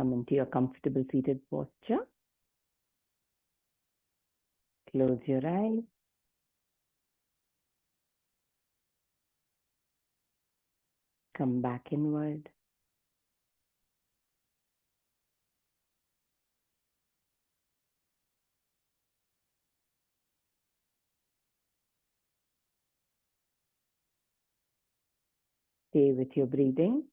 Come into your comfortable seated posture. Close your eyes. Come back inward. Stay with your breathing.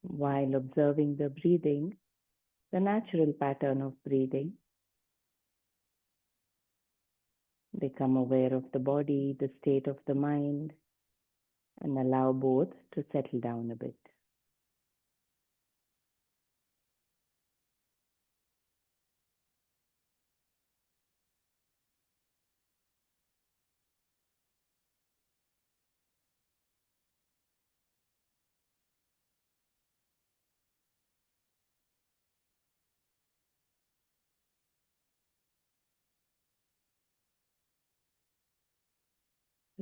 While observing the breathing, the natural pattern of breathing, become aware of the body, the state of the mind, and allow both to settle down a bit.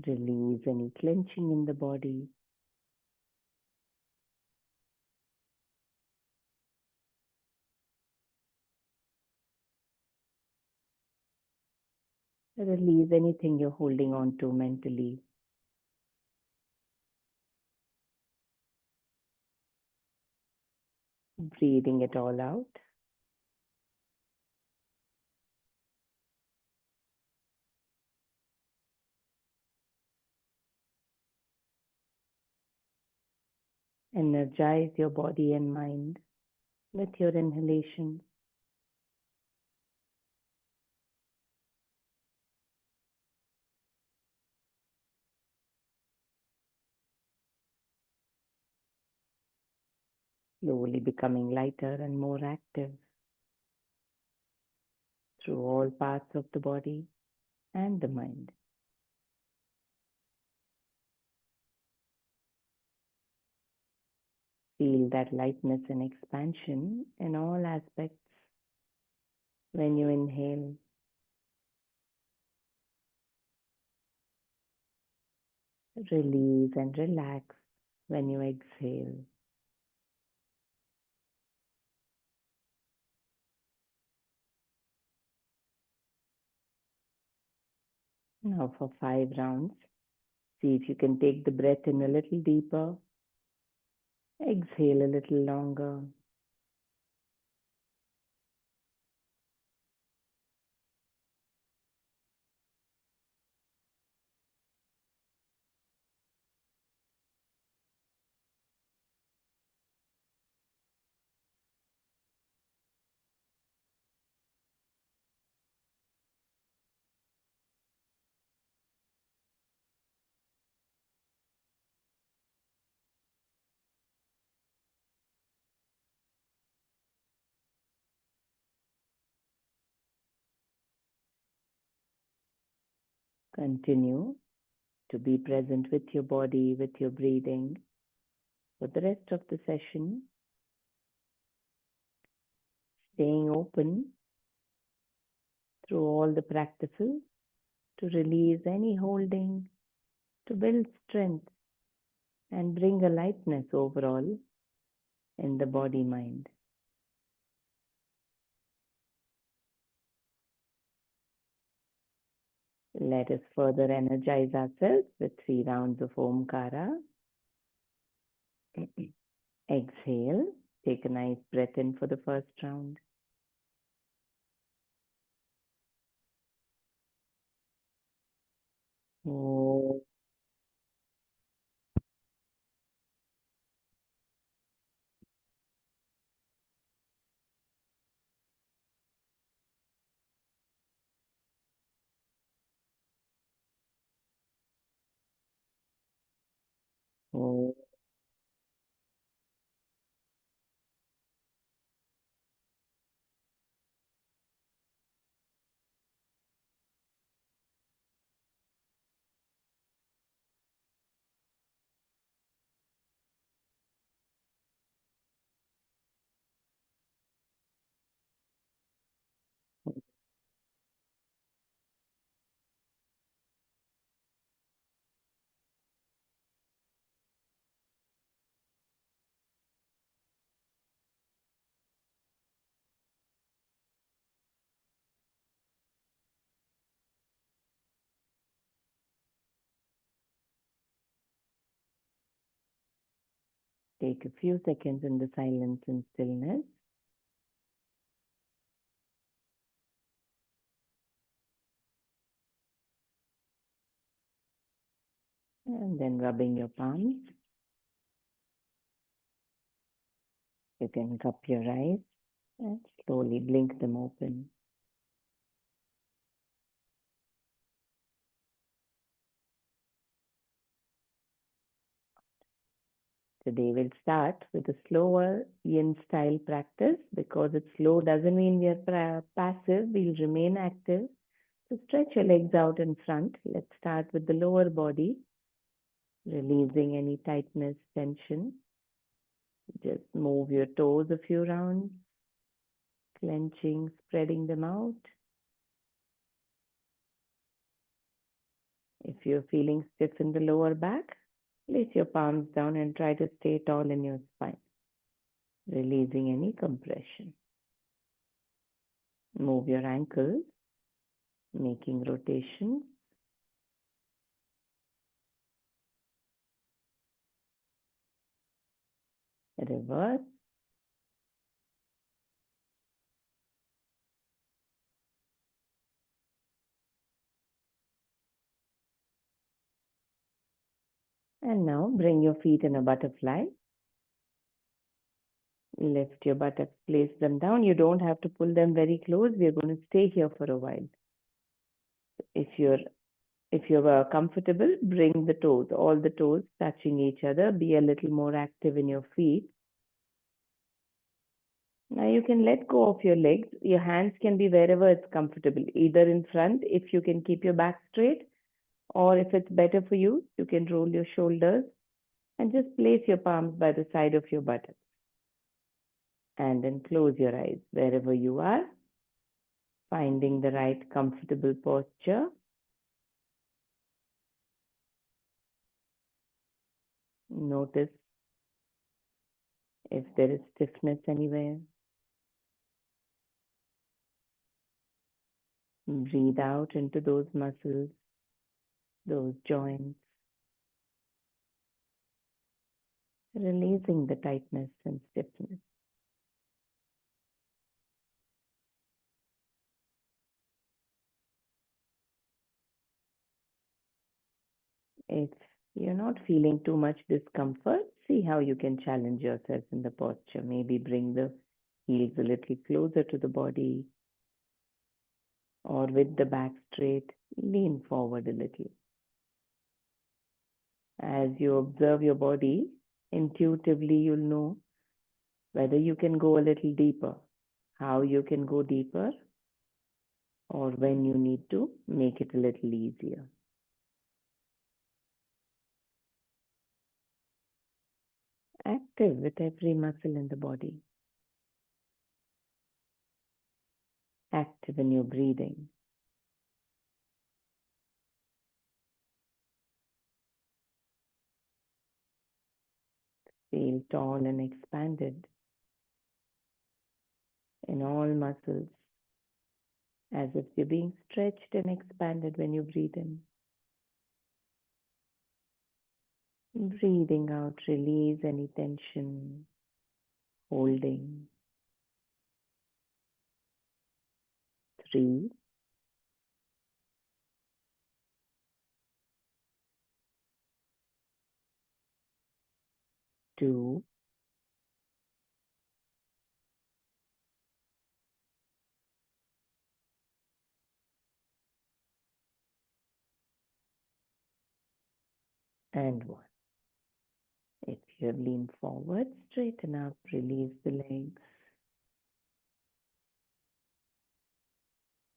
Release any clenching in the body. Release anything you're holding on to mentally. Breathing it all out. Energize your body and mind with your inhalation. Slowly becoming lighter and more active through all parts of the body and the mind. Feel that lightness and expansion in all aspects when you inhale. Release and relax when you exhale. Now for 5 rounds, see if you can take the breath in a little deeper. Exhale a little longer. Continue to be present with your body, with your breathing for the rest of the session. Staying open through all the practices to release any holding, to build strength and bring a lightness overall in the body-mind. Let us further energize ourselves with 3 rounds of Omkara. Exhale. Take a nice breath in for the first round. Om. Om. Take a few seconds in the silence and stillness. And then rubbing your palms. You can cup your eyes and slowly blink them open. Today we'll start with a slower yin style practice. Because it's slow doesn't mean we are passive. We'll remain active. So stretch your legs out in front. Let's start with the lower body, releasing any tightness, tension. Just move your toes a few rounds, clenching, spreading them out. If you're feeling stiff in the lower back, place your palms down and try to stay tall in your spine, releasing any compression. Move your ankles, making rotations. Reverse. And now bring your feet in a butterfly. Lift your buttocks, place them down. You don't have to pull them very close. We're going to stay here for a while. If you're comfortable, bring the toes, all the toes touching each other. Be a little more active in your feet. Now you can let go of your legs. Your hands can be wherever it's comfortable, either in front if you can keep your back straight, or if it's better for you, you can roll your shoulders and just place your palms by the side of your buttocks. And then close your eyes wherever you are, finding the right comfortable posture. Notice if there is stiffness anywhere. Breathe out into those muscles, those joints, releasing the tightness and stiffness. If you're not feeling too much discomfort, see how you can challenge yourself in the posture. Maybe bring the heels a little closer to the body, or with the back straight, lean forward a little. As you observe your body, intuitively you'll know whether you can go a little deeper, how you can go deeper, or when you need to make it a little easier. Active with every muscle in the body. Active in your breathing. Feel tall and expanded in all muscles, as if you're being stretched and expanded when you breathe in. Breathing out, release any tension, holding. 3, 2, and 1. If you have leaned forward, straighten up, release the legs.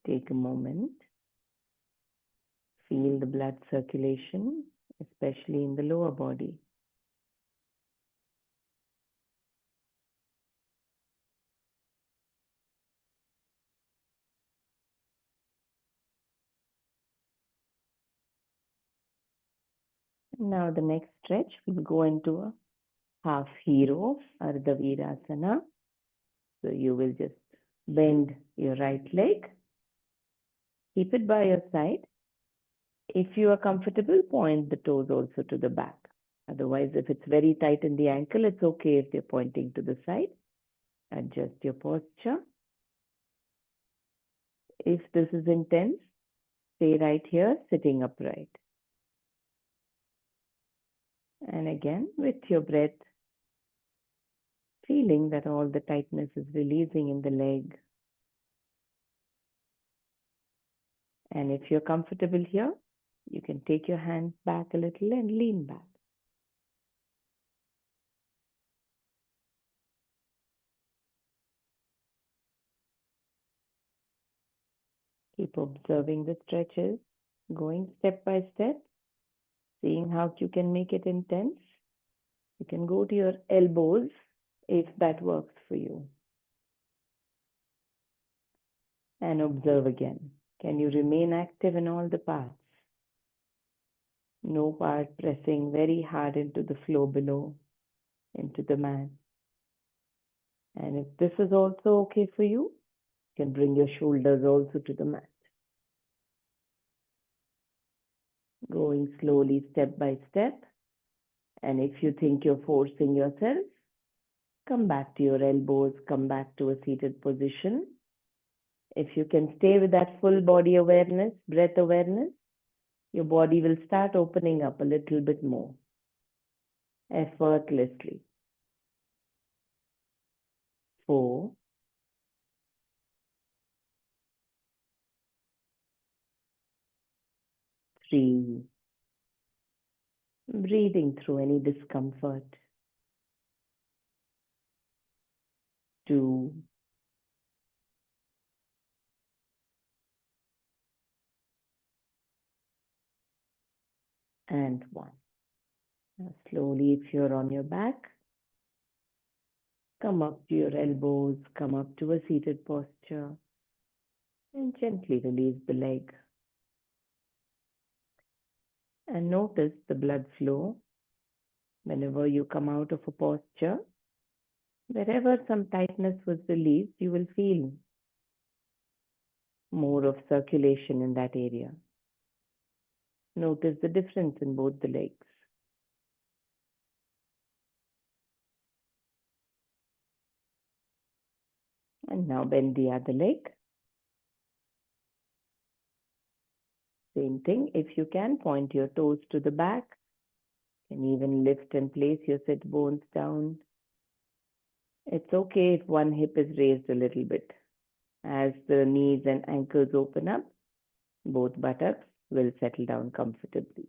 Take a moment. Feel the blood circulation, especially in the lower body. Now the next stretch, we'll go into a half hero, Ardha Virasana. So you will just bend your right leg. Keep it by your side. If you are comfortable, point the toes also to the back. Otherwise, if it's very tight in the ankle, it's okay if they're pointing to the side. Adjust your posture. If this is intense, stay right here, sitting upright. And again, with your breath, feeling that all the tightness is releasing in the leg. And if you're comfortable here, you can take your hands back a little and lean back. Keep observing the stretches, going step by step, seeing how you can make it intense. You can go to your elbows if that works for you. And observe again. Can you remain active in all the parts? No part pressing very hard into the floor below, into the mat. And if this is also okay for you, you can bring your shoulders also to the mat. Going slowly step by step. And if you think you're forcing yourself, come back to your elbows, come back to a seated position. If you can stay with that full body awareness, breath awareness, your body will start opening up a little bit more, effortlessly. 4, 3, breathing through any discomfort. 2, and 1. Now slowly, if you're on your back, come up to your elbows, come up to a seated posture, and gently release the leg. And notice the blood flow whenever you come out of a posture. Wherever some tightness was released, you will feel more of circulation in that area. Notice the difference in both the legs. And now bend the other leg. Same thing. If you can, point your toes to the back. You can even lift and place your sit bones down. It's okay if one hip is raised a little bit. As the knees and ankles open up, both buttocks will settle down comfortably.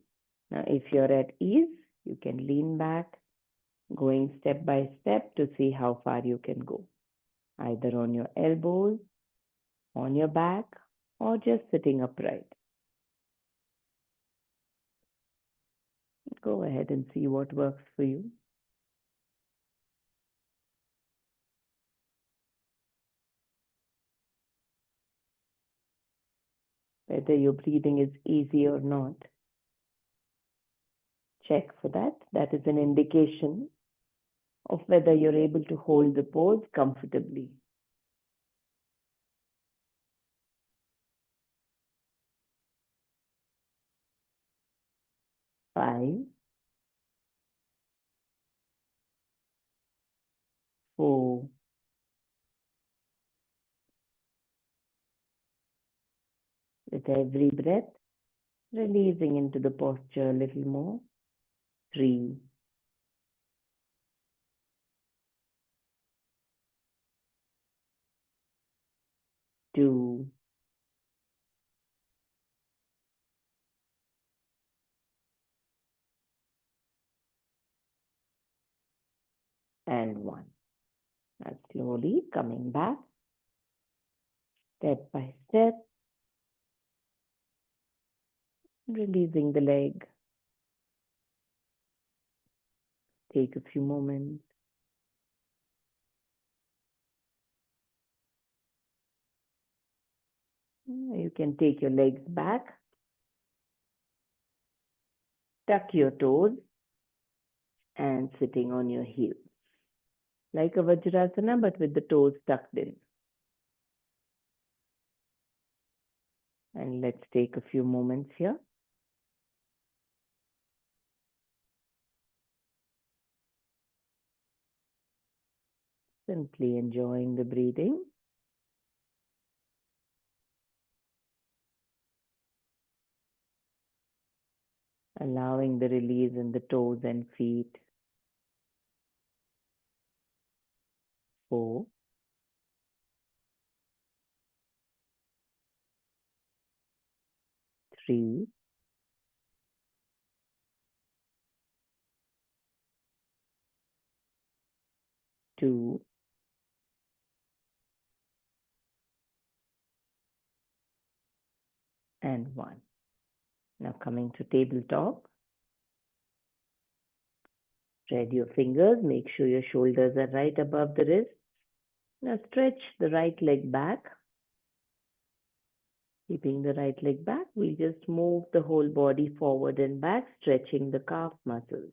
Now, if you're at ease, you can lean back, going step by step to see how far you can go, either on your elbows, on your back, or just sitting upright. Go ahead and see what works for you. Whether your breathing is easy or not, check for that. That is an indication of whether you're able to hold the pose comfortably. 5, 4, with every breath, releasing into the posture a little more. 3, 2, and 1. Now slowly coming back, step by step, releasing the leg. Take a few moments. You can take your legs back, tuck your toes, and sitting on your heels. Like a Vajrasana, but with the toes tucked in. And let's take a few moments here. Simply enjoying the breathing. Allowing the release in the toes and feet. 4, 3, 2, and 1. Now coming to tabletop. Spread your fingers. Make sure your shoulders are right above the wrist. Now stretch the right leg back. Keeping the right leg back, we just move the whole body forward and back, stretching the calf muscles.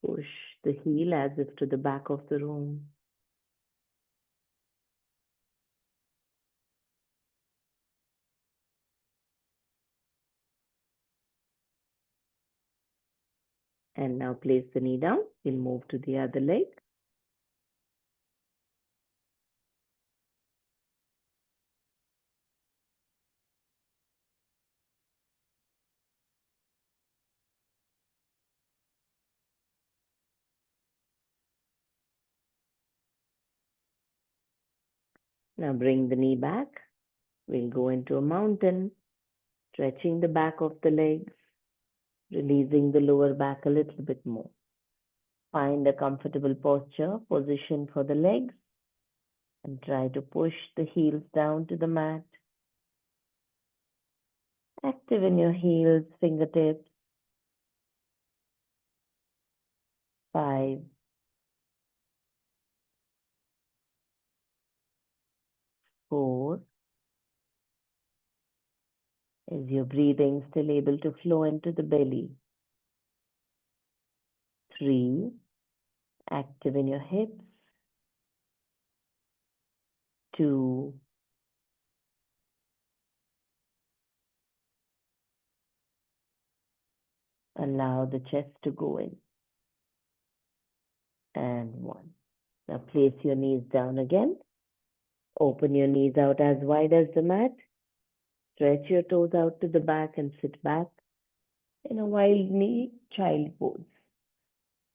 Push the heel as if to the back of the room. And now place the knee down. We'll move to the other leg. Now bring the knee back. We'll go into a mountain, stretching the back of the legs, releasing the lower back a little bit more. Find a comfortable position for the legs, and try to push the heels down to the mat. Active in your heels, fingertips. 5, 4. Is your breathing still able to flow into the belly? 3. Active in your hips. 2. Allow the chest to go in. And 1. Now place your knees down again. Open your knees out as wide as the mat. Stretch your toes out to the back and sit back in a wild knee child pose.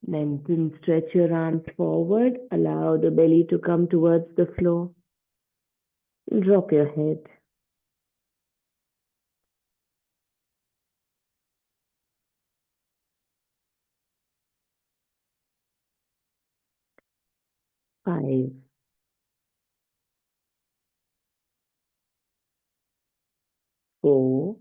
Lengthen, stretch your arms forward. Allow the belly to come towards the floor. Drop your head. 5, 4,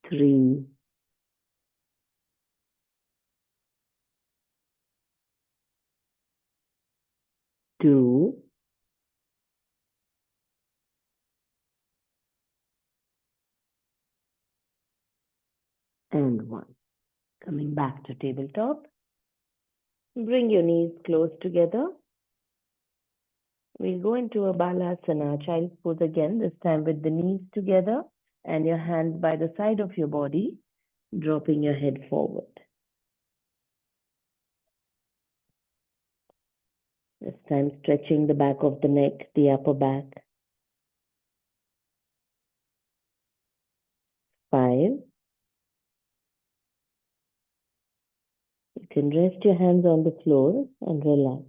3, 2, and 1. Coming back to tabletop. Bring your knees close together. We'll go into a malasana, child's pose again, this time with the knees together and your hands by the side of your body, dropping your head forward. This time stretching the back of the neck, the upper back. 5. You can rest your hands on the floor and relax.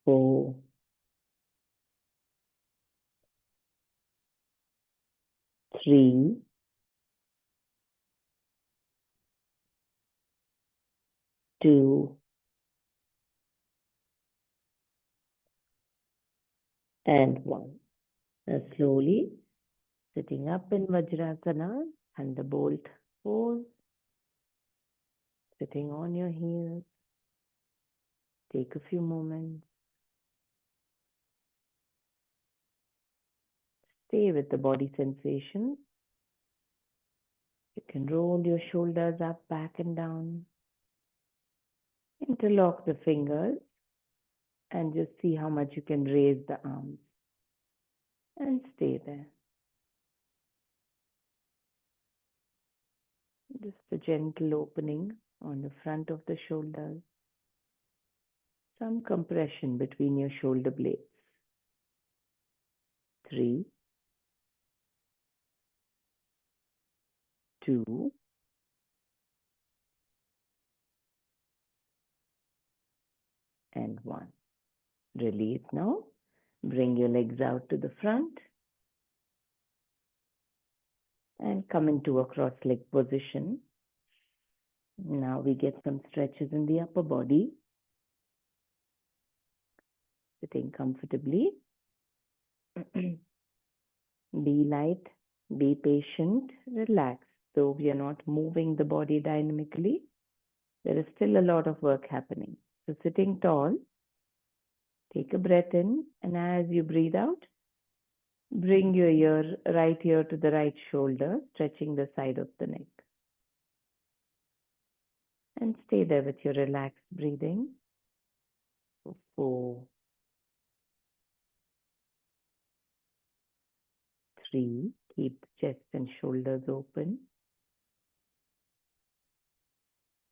4, 3, 2, and 1. Now slowly sitting up in Vajrasana and the bolt pose, sitting on your heels. Take a few moments. Stay with the body sensation. You can roll your shoulders up, back and down. Interlock the fingers and just see how much you can raise the arms. And stay there. Just a gentle opening on the front of the shoulders. Some compression between your shoulder blades. 3, 2, and 1. Release now. Bring your legs out to the front and come into a cross-leg position. Now we get some stretches in the upper body. Sitting comfortably. Be light, be patient, relax. Though we are not moving the body dynamically, there is still a lot of work happening. So sitting tall, take a breath in, and as you breathe out, bring your right ear to the right shoulder, stretching the side of the neck. And stay there with your relaxed breathing. 4, 3, keep the chest and shoulders open.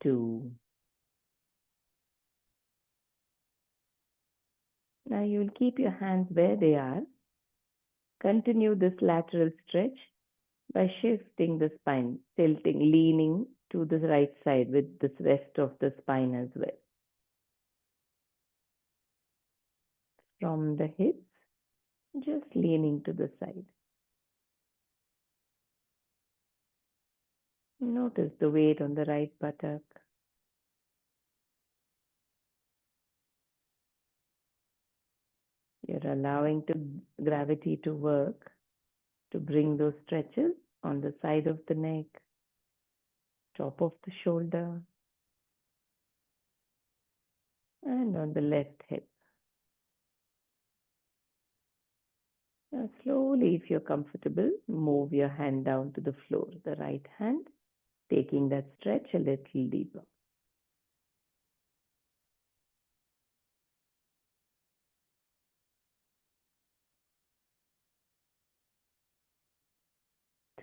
2. Now you will keep your hands where they are. Continue this lateral stretch by shifting the spine, tilting, leaning to the right side with the rest of the spine as well. From the hips, just leaning to the side. Notice the weight on the right buttock. You're allowing gravity to work to bring those stretches on the side of the neck, top of the shoulder, and on the left hip. Now slowly, if you're comfortable, move your hand down to the floor, the right hand, taking that stretch a little deeper.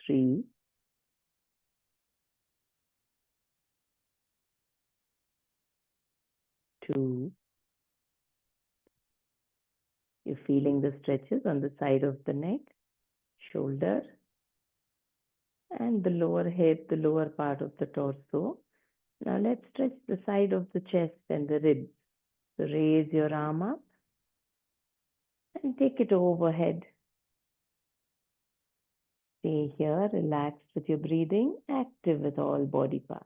Three, 2, you're feeling the stretches on the side of the neck, shoulder, and the lower hip, the lower part of the torso. Now let's stretch the side of the chest and the ribs. So raise your arm up and take it overhead. Stay here, relaxed with your breathing, active with all body parts.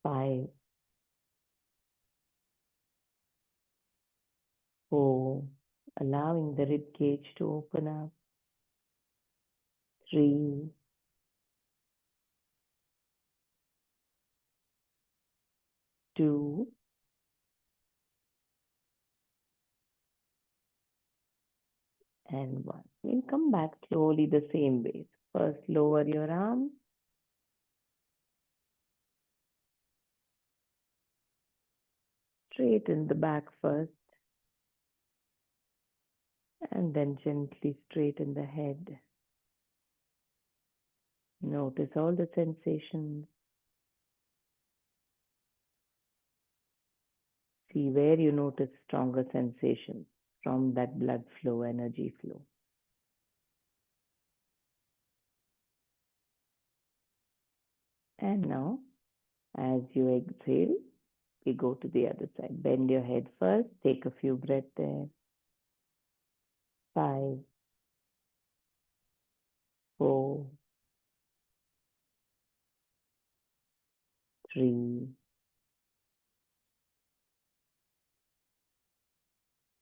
5, 4, allowing the rib cage to open up. 3, 2, and 1. We'll come back slowly the same way. First, lower your arm. Straighten the back first. And then gently straighten the head. Notice all the sensations. See where you notice stronger sensations from that blood flow, energy flow. And now, as you exhale, we go to the other side. Bend your head first. Take a few breaths there. 5, 4, 3,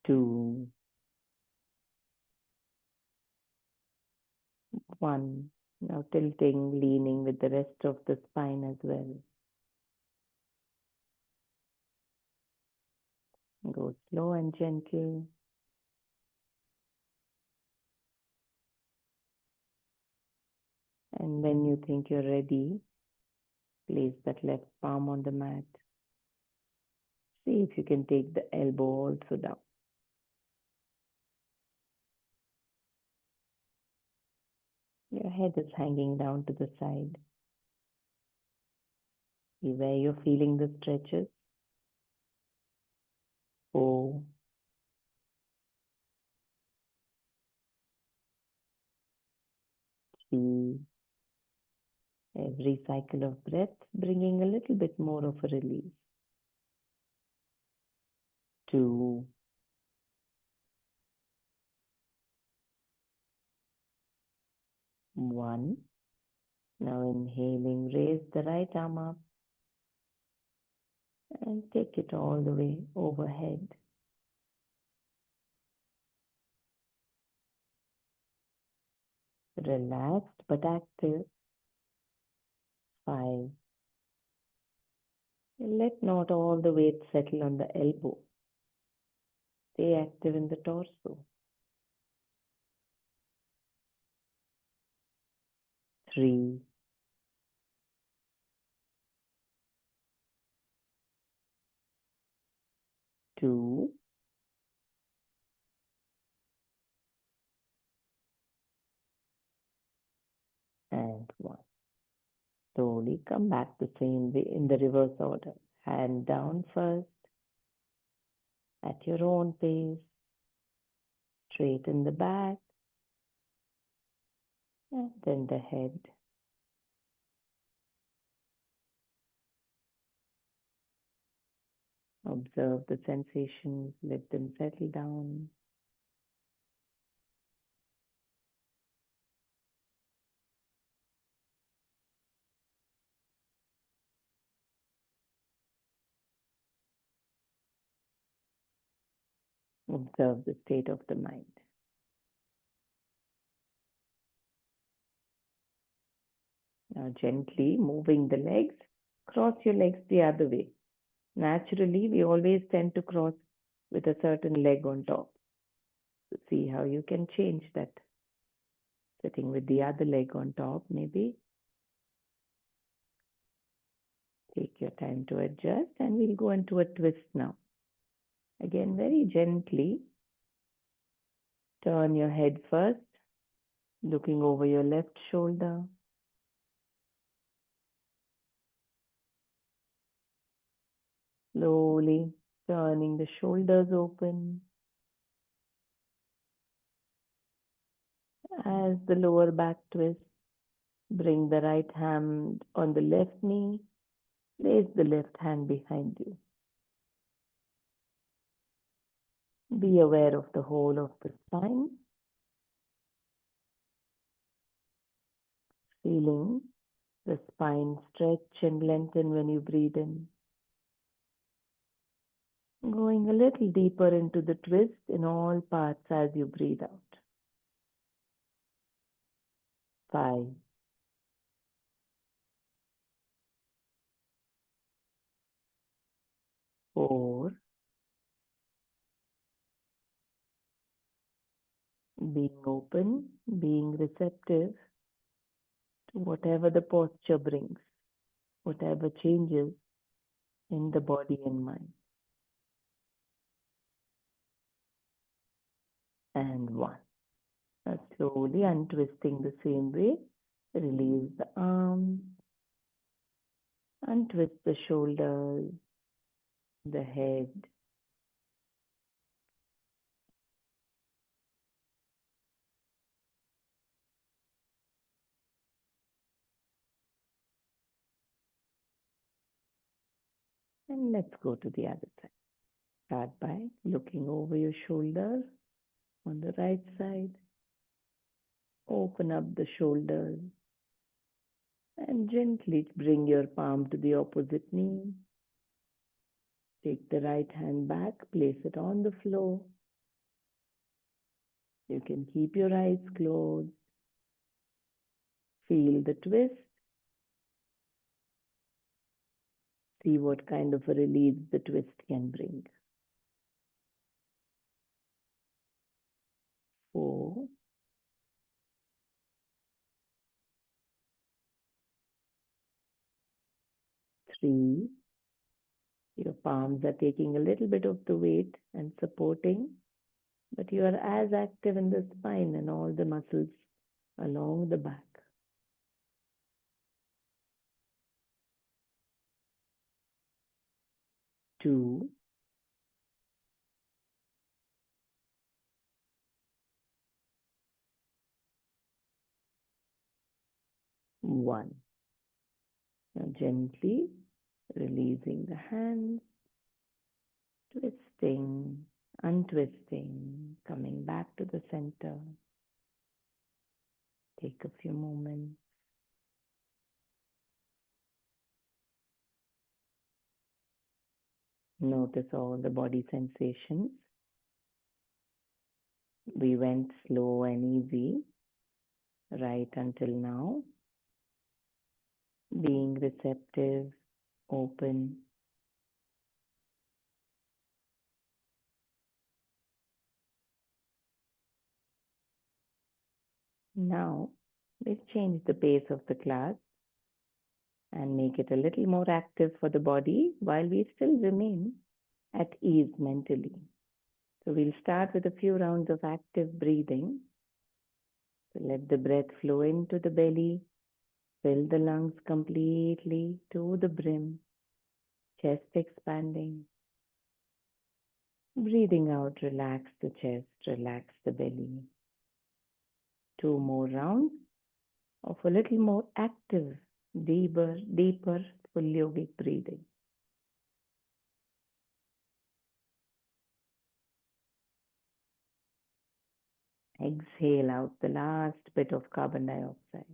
2, 1. Now tilting, leaning with the rest of the spine as well. Go slow and gentle. And when you think you're ready, place that left palm on the mat. See if you can take the elbow also down. Your head is hanging down to the side. See where you're feeling the stretches. 4, 3. Every cycle of breath bringing a little bit more of a release. 2, 1. Now inhaling, raise the right arm up and take it all the way overhead. Relaxed but active. 5. Let not all the weight settle on the elbow. Stay active in the torso. 3, 2, and 1. Slowly come back the same way in the reverse order. Hand down first at your own pace. Straighten the back and then the head. Observe the sensations, let them settle down. Observe the state of the mind. Now gently moving the legs, cross your legs the other way. Naturally, we always tend to cross with a certain leg on top. So see how you can change that. Sitting with the other leg on top, maybe. Take your time to adjust, and we'll go into a twist now. Again, very gently, turn your head first, looking over your left shoulder. Slowly turning the shoulders open. As the lower back twist, bring the right hand on the left knee. Place the left hand behind you. Be aware of the whole of the spine. Feeling the spine stretch and lengthen when you breathe in. Going a little deeper into the twist in all parts as you breathe out. 5, 4, being open, being receptive to whatever the posture brings, whatever changes in the body and mind. And 1. Now slowly untwisting the same way. Release the arms, untwist the shoulders, the head. And let's go to the other side. Start by looking over your shoulder on the right side. Open up the shoulders and gently bring your palm to the opposite knee. Take the right hand back, place it on the floor. You can keep your eyes closed. Feel the twist. See what kind of a release the twist can bring. 4, 3. Your palms are taking a little bit of the weight and supporting, but you are as active in the spine and all the muscles along the back. 2, 1. Now gently releasing the hands, twisting, untwisting, coming back to the center. Take a few moments. Notice all the body sensations. We went slow and easy right until now, being receptive, open. Now, we'll change the pace of the class and make it a little more active for the body while we still remain at ease mentally. So we'll start with a few rounds of active breathing. So let the breath flow into the belly, fill the lungs completely to the brim, chest expanding. Breathing out, relax the chest, relax the belly. 2 more rounds of a little more active, deeper, full yogic breathing. Exhale out the last bit of carbon dioxide.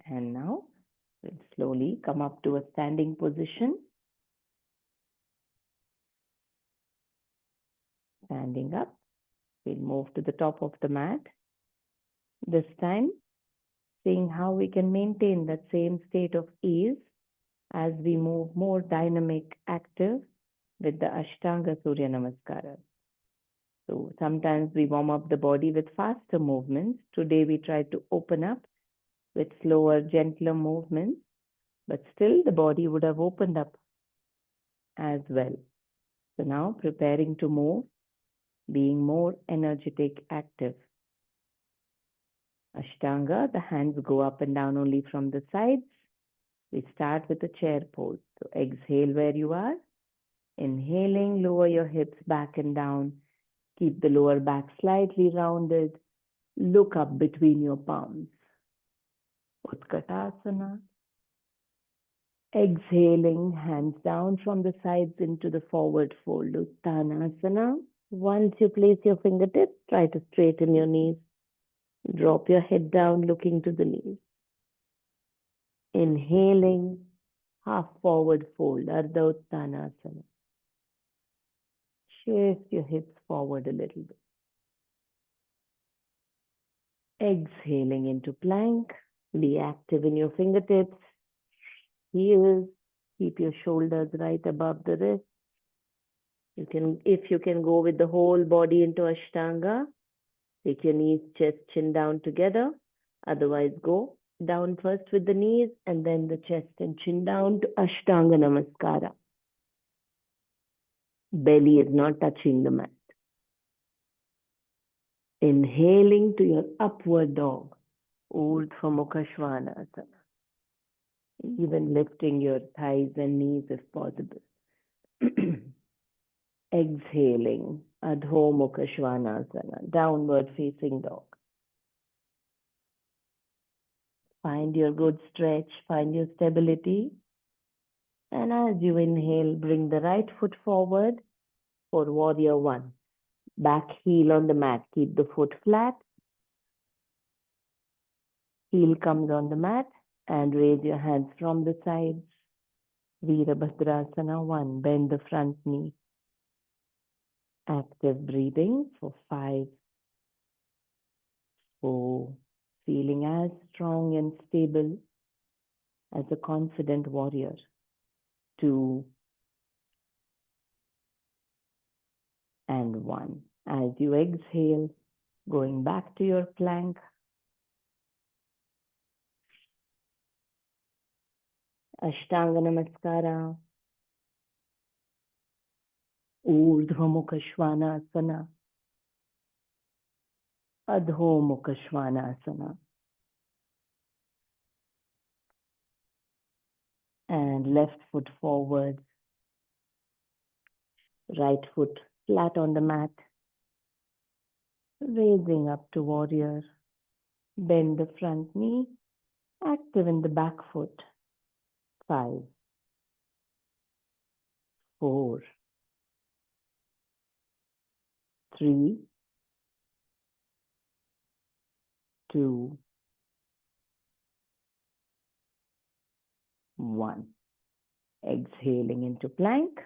And now we'll slowly come up to a standing position. Standing up, we'll move to the top of the mat. This time, seeing how we can maintain that same state of ease as we move more dynamic, active with the Ashtanga Surya Namaskaras. So sometimes we warm up the body with faster movements. Today we try to open up with slower, gentler movements, but still the body would have opened up as well. So now preparing to move, being more energetic, active. Ashtanga, the hands go up and down only from the sides. We start with the chair pose. So exhale where you are. Inhaling, lower your hips back and down. Keep the lower back slightly rounded. Look up between your palms. Utkatasana. Exhaling, hands down from the sides into the forward fold. Uttanasana. Once you place your fingertips, try to straighten your knees. Drop your head down, looking to the knees. Inhaling, half forward fold, Ardha Uttanasana. Shift your hips forward a little bit. Exhaling into plank. Be active in your fingertips, heels. Keep your shoulders right above the wrist. If you can go with the whole body into Ashtanga, take your knees, chest, chin down together. Otherwise, go down first with the knees and then the chest and chin down to Ashtanga Namaskara. Belly is not touching the mat. Inhaling to your upward dog, Urdhva Mukha Svanasana. Even lifting your thighs and knees if possible. Exhaling, Adho Mukha Svanasana, downward facing dog. Find your good stretch, find your stability. And as you inhale, bring the right foot forward for warrior one. Back heel on the mat, keep the foot flat. Heel comes on the mat and raise your hands from the sides. Virabhadrasana 1, bend the front knee. Active breathing for 5, 4, feeling as strong and stable as a confident warrior. 2 and 1. As you exhale, going back to your plank. Ashtanga Namaskara. Urdhva Mukha Svanasana, Adho Mukha Svanasana. And left foot forward, right foot flat on the mat, raising up to warrior. Bend the front knee, active in the back foot. 5, 4, 3, 2, 1. Exhaling into plank.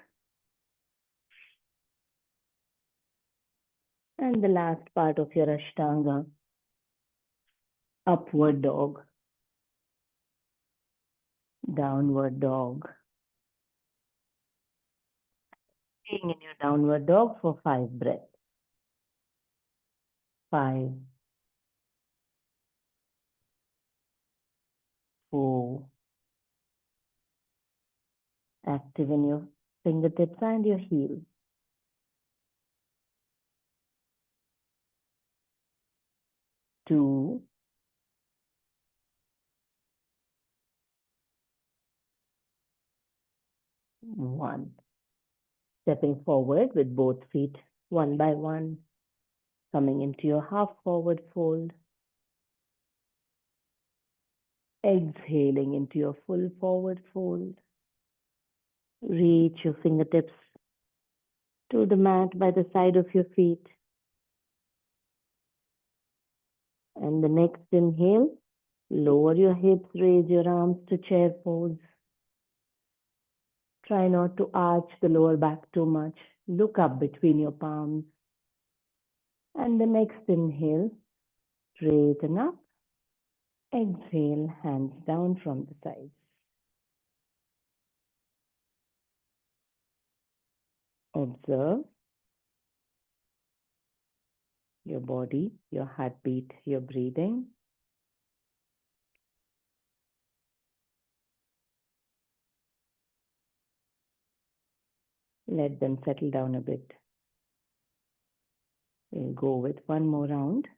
And the last part of your Ashtanga, upward dog, downward dog. Staying in your downward dog for 5 breaths. 5, 4. Active in your fingertips and your heels. 2, 1. Stepping forward with both feet one by one, coming into your half forward fold. Exhaling into your full forward fold. Reach your fingertips to the mat by the side of your feet. And the next inhale, lower your hips, raise your arms to chair pose. Try not to arch the lower back too much. Look up between your palms. And the next inhale, straighten up. Exhale, hands down from the sides. Observe your body, your heartbeat, your breathing. Let them settle down a bit. We'll go with one more round.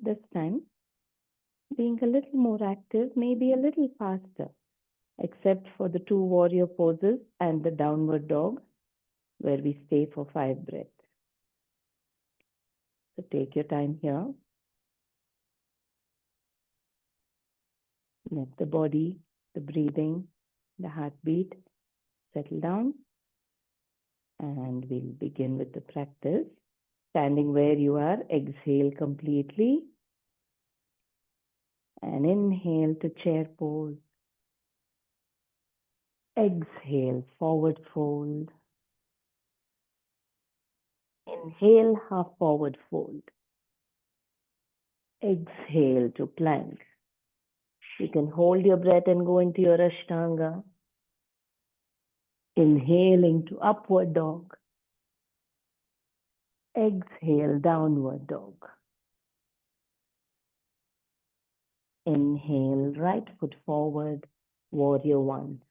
This time, being a little more active, maybe a little faster, except for the 2 warrior poses and the downward dog, where we stay for 5 breaths. So take your time here. Let the body, the breathing, the heartbeat settle down. And we'll begin with the practice. Standing where you are, exhale completely. And inhale to chair pose. Exhale, forward fold. Inhale, half forward fold. Exhale to plank. You can hold your breath and go into your Ashtanga. Inhaling to upward dog. Exhale, downward dog. Inhale, right foot forward, warrior 1.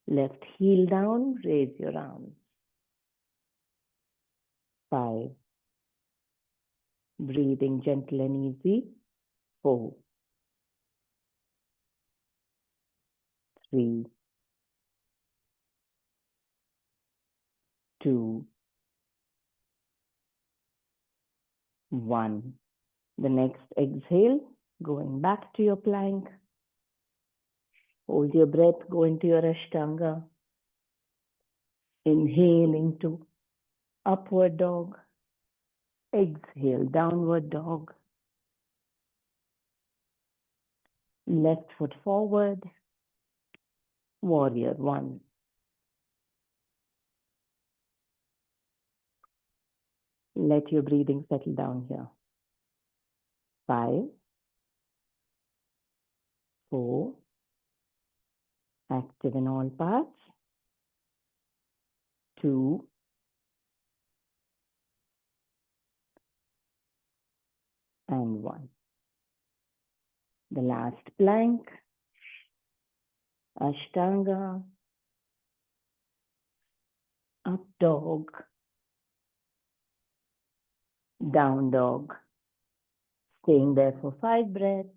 Left heel down, raise your arms. 5. Breathing gentle and easy. 4. 3. 2. 1. The next exhale, going back to your plank. Hold your breath, go into your Ashtanga. Inhale into upward dog. Exhale, downward dog. Left foot forward. Warrior 1. Let your breathing settle down here. 5. 4. Active in all parts. 2. And 1. The last plank. Ashtanga. Up dog, down dog. Staying there for 5 breaths.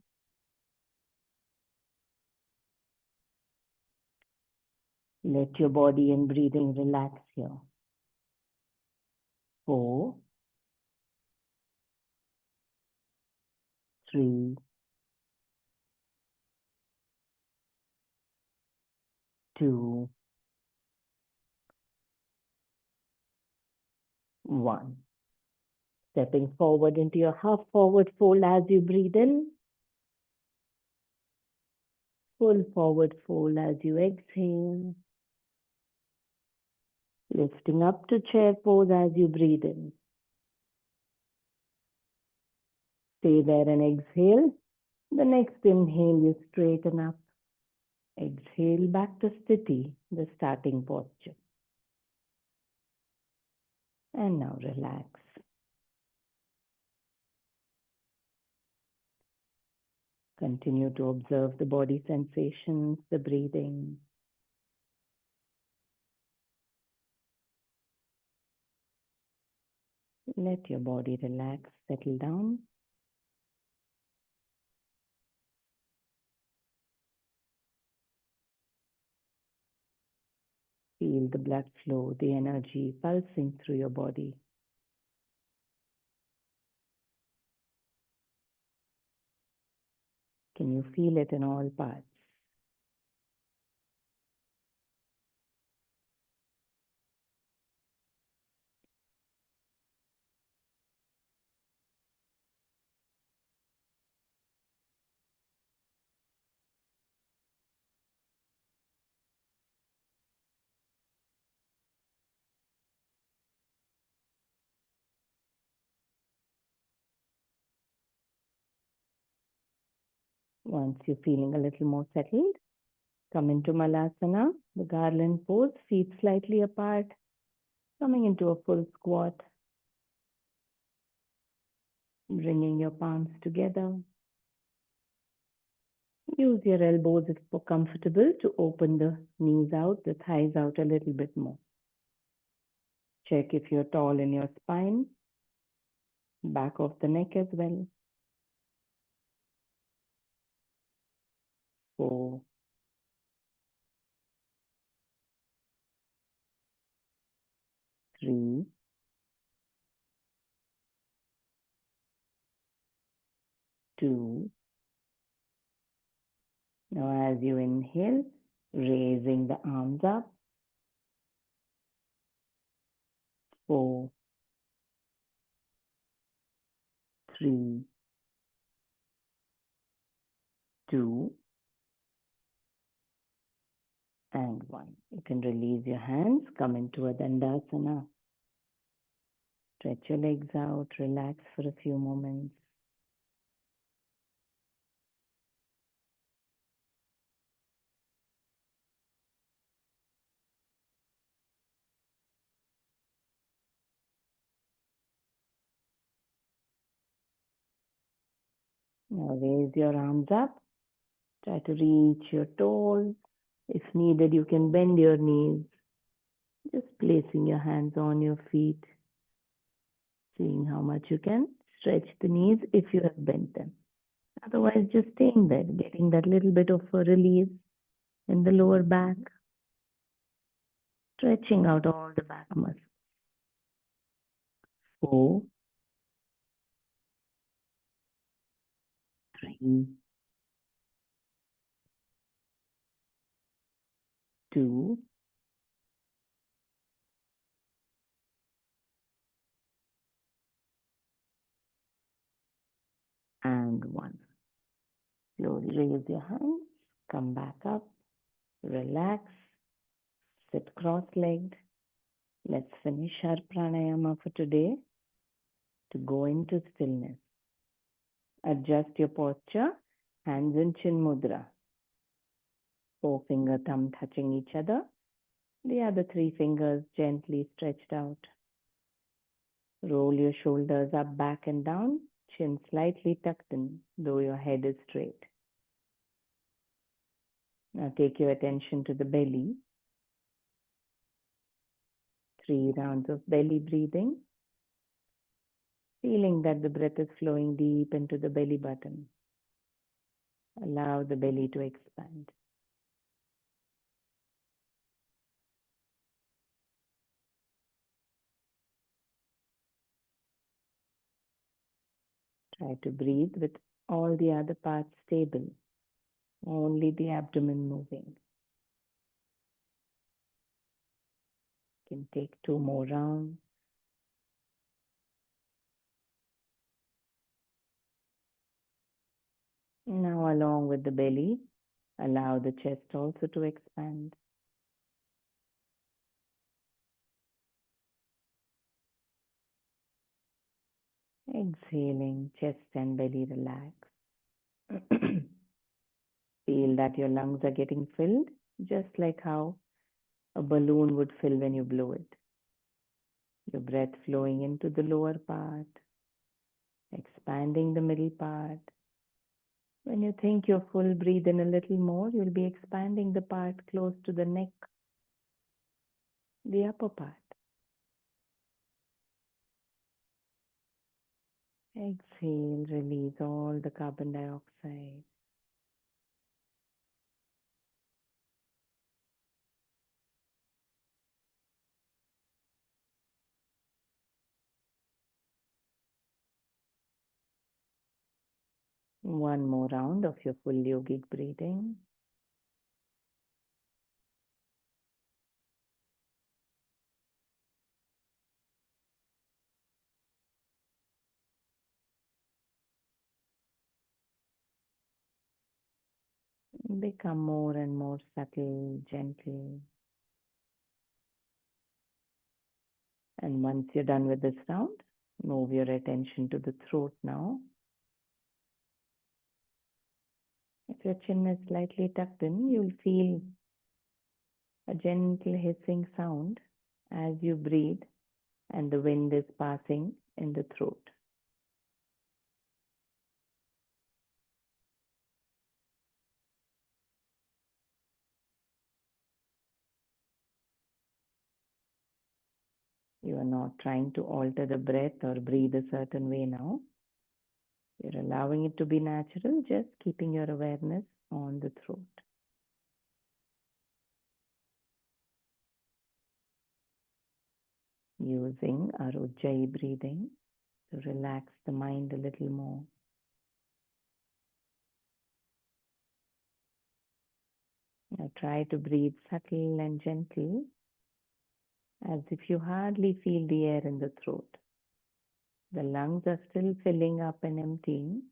Let your body and breathing relax here. 4, 3, 2, 1. Stepping forward into your half forward fold as you breathe in. Full forward fold as you exhale. Lifting up to chair pose as you breathe in. Stay there and exhale. The next inhale, you straighten up. Exhale back to Sthiti, the starting posture. And now relax. Continue to observe the body sensations, the breathing. Let your body relax, settle down. Feel the blood flow, the energy pulsing through your body. Can you feel it in all parts? Once you're feeling a little more settled, come into malasana, the garland pose, feet slightly apart, coming into a full squat. Bringing your palms together. Use your elbows if comfortable to open the knees out, the thighs out a little bit more. Check if you're tall in your spine, back of the neck as well. 4, 3, 2. Now as you inhale, raising the arms up. 4, 3, 2, and 1. You can release your hands, come into a dandasana. Stretch your legs out, relax for a few moments. Now raise your arms up. Try to reach your toes. If needed, you can bend your knees. Just placing your hands on your feet. Seeing how much you can stretch the knees if you have bent them. Otherwise, just staying there, getting that little bit of a release in the lower back. Stretching out all the back muscles. 4, 3, 2, and 1. Slowly raise your hands, come back up, relax, sit cross-legged. Let's finish our pranayama for today to go into stillness. Adjust your posture, hands in chin mudra. 4-finger thumb touching each other, the other 3 fingers gently stretched out. Roll your shoulders up, back and down, chin slightly tucked in, though your head is straight. Now take your attention to the belly. 3 rounds of belly breathing, feeling that the breath is flowing deep into the belly button. Allow the belly to expand. Try to breathe with all the other parts stable, only the abdomen moving. You can take 2 more rounds. Now, along with the belly, allow the chest also to expand. Exhaling, chest and belly relax. Feel that your lungs are getting filled, just like how a balloon would fill when you blow it. Your breath flowing into the lower part, expanding the middle part. When you think you're full, breathe in a little more. You'll be expanding the part close to the neck, the upper part. Exhale, release all the carbon dioxide. One more round of your full yogic breathing. Become more and more subtle, gentle. And once you're done with this round, move your attention to the throat now. If your chin is slightly tucked in, you'll feel a gentle hissing sound as you breathe and the wind is passing in the throat. You are not trying to alter the breath or breathe a certain way now. You're allowing it to be natural, just keeping your awareness on the throat. Using our Ujjayi breathing to relax the mind a little more. Now try to breathe subtle and gentle, as if you hardly feel the air in the throat. The lungs are still filling up and emptying,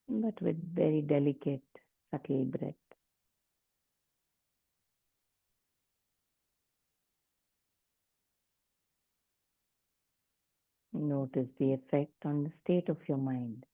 but with very delicate, subtle breath. Notice the effect on the state of your mind.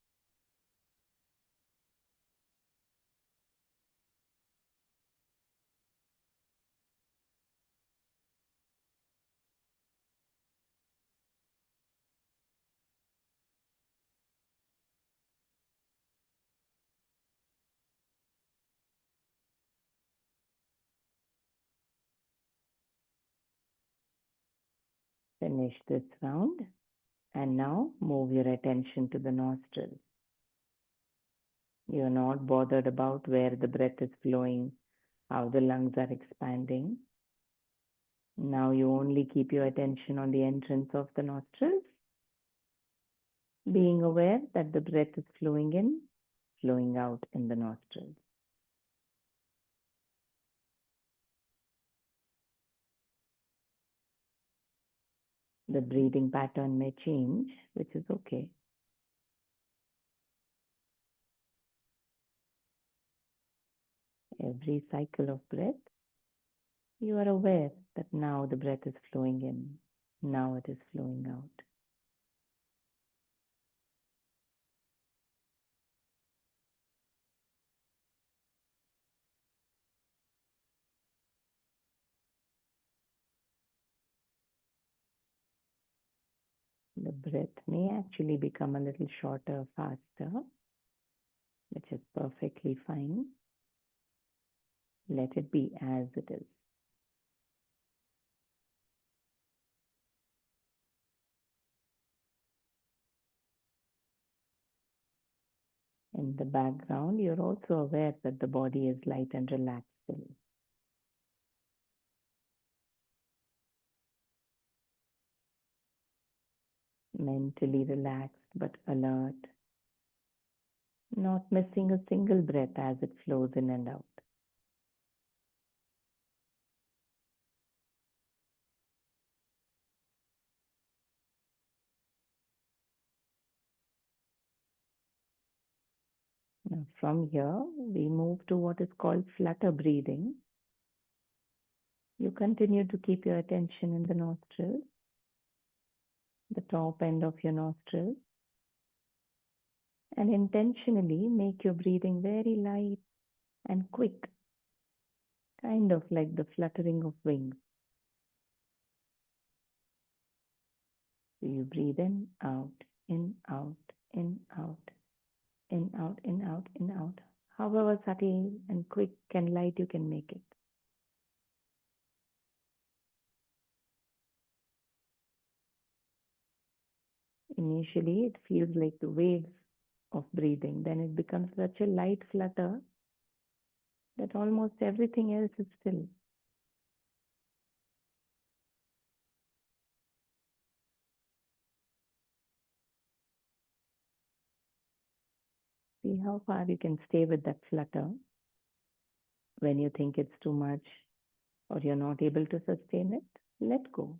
Finish this round and now move your attention to the nostrils. You're not bothered about where the breath is flowing, how the lungs are expanding. Now you only keep your attention on the entrance of the nostrils, being aware that the breath is flowing in, flowing out in the nostrils. The breathing pattern may change, which is okay. Every cycle of breath, you are aware that now the breath is flowing in, now it is flowing out. The breath may actually become a little shorter, faster, which is perfectly fine. Let it be as it is. In the background, you're also aware that the body is light and relaxed still. Mentally relaxed but alert, not missing a single breath as it flows in and out. Now from here, we move to what is called flutter breathing. You continue to keep your attention in the nostrils, the top end of your nostrils, and intentionally make your breathing very light and quick, kind of like the fluttering of wings. So you breathe in, out, in, out, in, out, in, out, in, out, in, out. However subtle and quick and light you can make it. Initially, it feels like the waves of breathing. Then it becomes such a light flutter that almost everything else is still. See how far you can stay with that flutter. When you think it's too much or you're not able to sustain it, let go.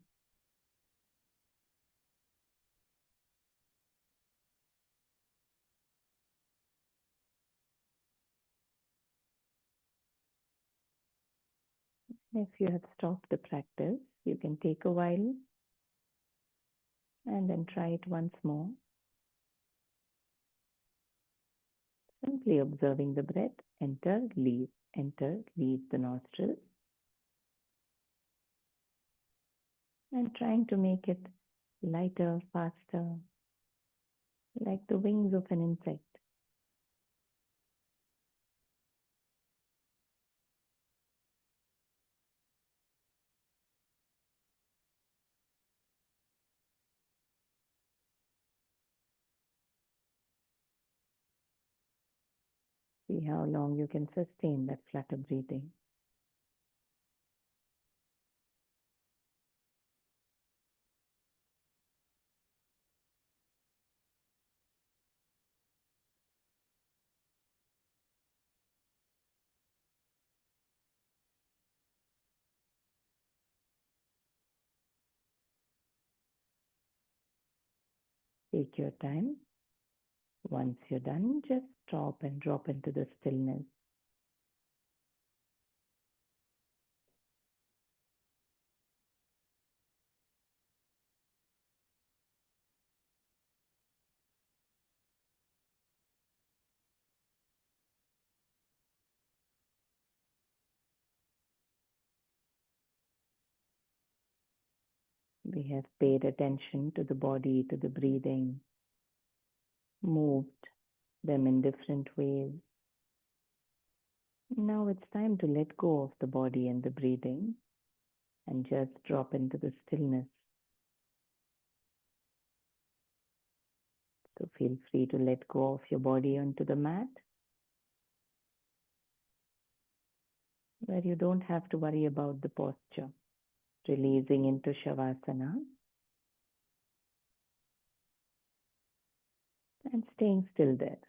If you have stopped the practice, you can take a while and then try it once more. Simply observing the breath, enter, leave the nostrils, and trying to make it lighter, faster, like the wings of an insect. See how long you can sustain that flutter breathing. Take your time. Once you're done, just stop and drop into the stillness. We have paid attention to the body, to the breathing, moved them in different ways. Now it's time to let go of the body and the breathing and just drop into the stillness. So feel free to let go of your body onto the mat, where you don't have to worry about the posture. Releasing into Shavasana and staying still there.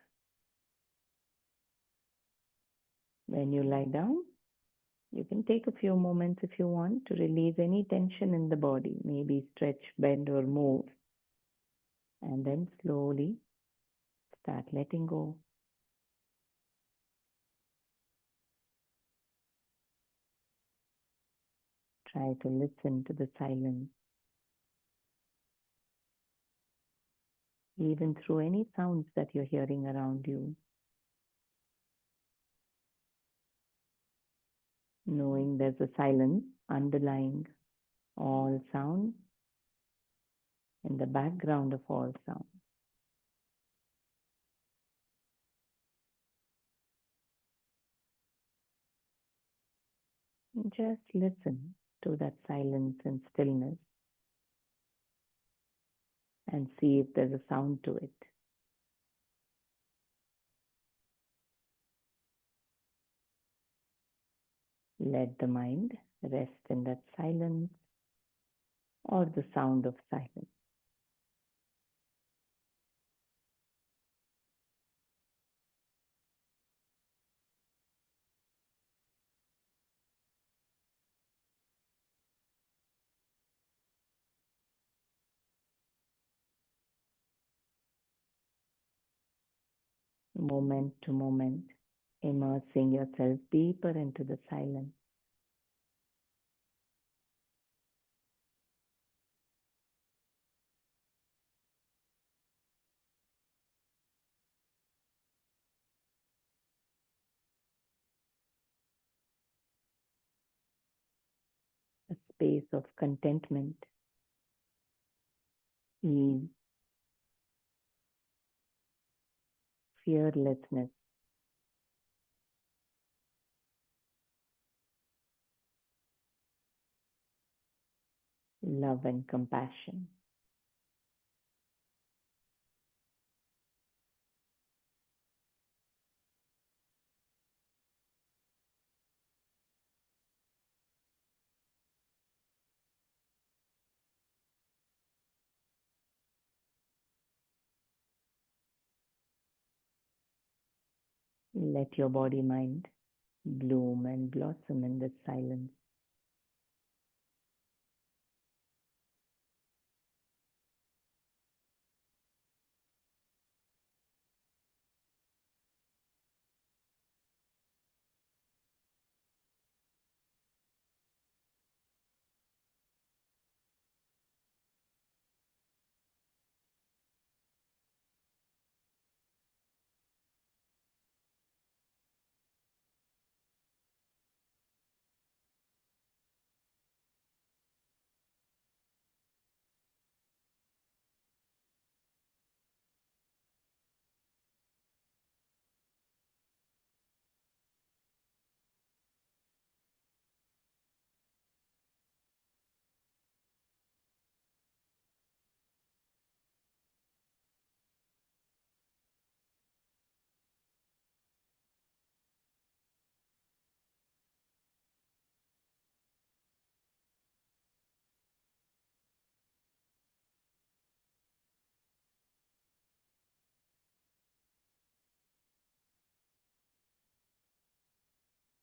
When you lie down, you can take a few moments if you want to release any tension in the body, maybe stretch, bend, or move, and then slowly start letting go. Try to listen to the silence, even through any sounds that you're hearing around you. Knowing there's a silence underlying all sounds, in the background of all sounds. Just listen to that silence and stillness and see if there's a sound to it. Let the mind rest in that silence or the sound of silence. Moment to moment, immersing yourself deeper into the silence. A space of contentment, ease, fearlessness, love, and compassion. Let your body mind bloom and blossom in this silence.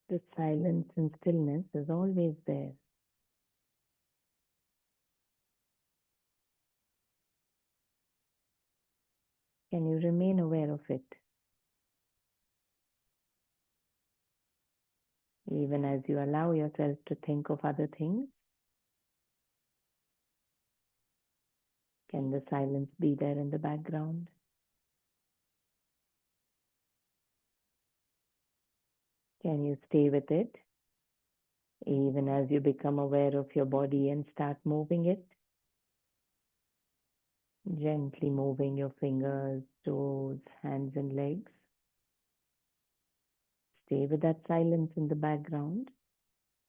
The silence and stillness is always there. Can you remain aware of it? Even as you allow yourself to think of other things, can the silence be there in the background? Can you stay with it? Even as you become aware of your body and start moving it, gently moving your fingers, toes, hands, and legs. Stay with that silence in the background.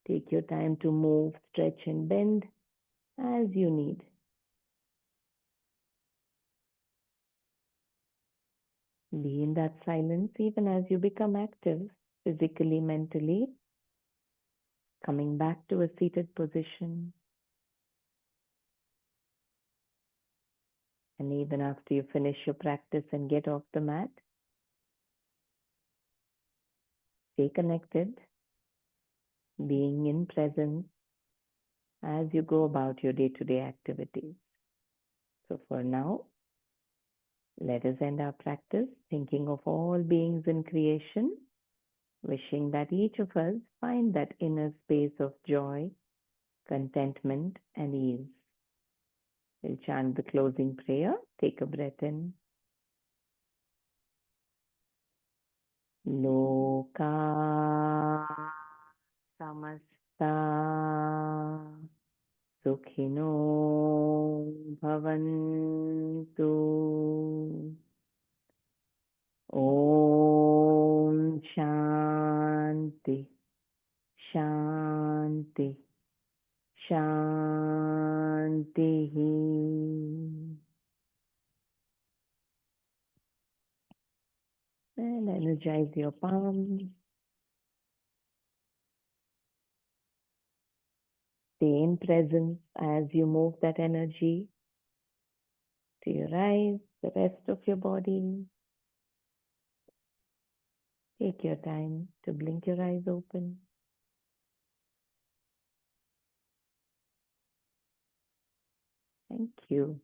Take your time to move, stretch, and bend as you need. Be in that silence even as you become active, physically, mentally, coming back to a seated position. And even after you finish your practice and get off the mat, stay connected, being in presence as you go about your day-to-day activities. So for now, let us end our practice thinking of all beings in creation, wishing that each of us find that inner space of joy, contentment, and ease. We'll chant the closing prayer. Take a breath in. Loka samasta sukhino bhavantu. Om Shanti, Shanti, Shanti. And energize your palms. presence as you move that energy to your eyes, the rest of your body. Take your time to blink your eyes open. Thank you.